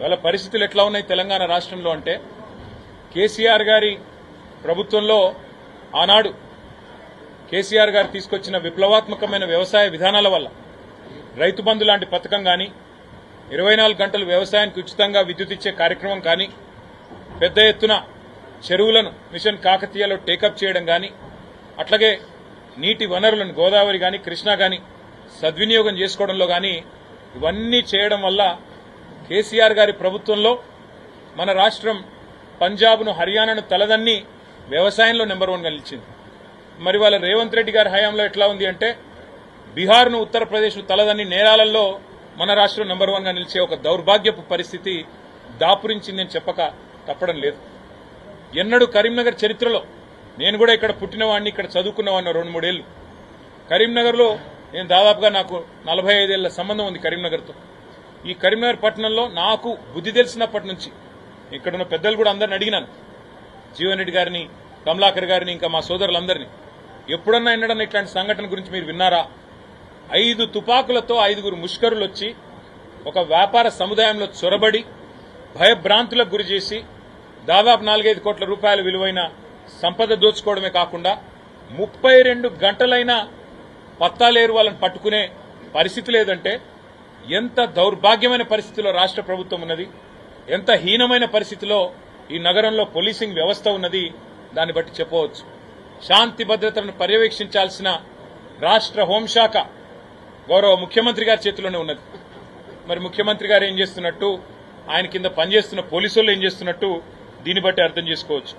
వాళ్ళ పరిస్థితులు ఎట్లా ఉన్నాయి తెలంగాణ రాష్ట్రంలో అంటే కేసీఆర్ గారి ప్రభుత్వంలో ఆనాడు కేసీఆర్ గారు తీసుకొచ్చిన విప్లవాత్మకమైన వ్యవసాయ విధానాల వల్ల రైతు బంధు లాంటి పథకం కానీ 24 గంటలు వ్యవసాయానికి ఉచితంగా విద్యుత్ ఇచ్చే కార్యక్రమం కానీ పెద్ద ఎత్తున చెరువులను మిషన్ కాకతీయలో టేకప్ చేయడం కానీ అట్లాగే నీటి వనరులను గోదావరి కానీ కృష్ణా కానీ సద్వినియోగం చేసుకోవడంలో కానీ ఇవన్నీ చేయడం వల్ల కేసీఆర్ గారి ప్రభుత్వంలో మన రాష్ట్రం పంజాబ్ను హర్యానాను తలదన్ని వ్యవసాయంలో నెంబర్ 1గా నిలిచింది. మరి వాళ్ళ రేవంత్ రెడ్డి గారి హయాంలో ఎట్లా ఉంది అంటే బీహార్ను ఉత్తరప్రదేశ్ను తలదన్ని నేరాలలో మన రాష్ట్రం నెంబర్ 1గా నిలిచే ఒక దౌర్భాగ్యపు పరిస్థితి దాపురించిందని చెప్పక తప్పడం లేదు. ఎన్నడూ కరీంనగర్ చరిత్రలో నేను కూడా ఇక్కడ పుట్టినవాడిని, ఇక్కడ చదువుకున్నవాడిని 2-3 ఏళ్లు. కరీంనగర్లో నేను దాదాపుగా నాకు 45 ఏళ్ల సంబంధం ఉంది కరీంనగర్తో. ఈ కరీంనగర్ పట్టణంలో నాకు బుద్ధి తెలిసినప్పటి నుంచి ఇక్కడున్న పెద్దలు కూడా అందరిని అడిగినాను, జీవన్ రెడ్డి గారిని, కమలాకర్ గారిని, ఇంకా మా సోదరులందరినీ, ఎప్పుడన్నా ఎన్నడన్నా ఇట్లాంటి సంఘటన గురించి మీరు విన్నారా? 5 తుపాకులతో 5గురు ముష్కరులు వచ్చి ఒక వ్యాపార సముదాయంలో చొరబడి భయభ్రాంతులకు గురి చేసి దాదాపు 4-5 కోట్ల రూపాయల విలువైన సంపద దోచుకోవడమే కాకుండా 32 గంటలైనా పత్తాలేరు వాళ్ళని పట్టుకునే పరిస్థితి లేదంటే ఎంత దౌర్భాగ్యమైన పరిస్థితిలో రాష్ట్ర ప్రభుత్వం ఉన్నది, ఎంత హీనమైన పరిస్థితిలో ఈ నగరంలో పోలీసింగ్ వ్యవస్థ ఉన్నది దాన్ని బట్టి చెప్పవచ్చు. శాంతి భద్రతలను పర్యవేక్షించాల్సిన రాష్ట్ర హోంశాఖ గౌరవ ముఖ్యమంత్రి గారి చేతిలోనే ఉన్నది. మరి ముఖ్యమంత్రి గారు ఏం చేస్తున్నట్టు, ఆయన కింద పనిచేస్తున్న పోలీసులు ఏం చేస్తున్నట్టు దీన్ని బట్టి అర్థం చేసుకోవచ్చు.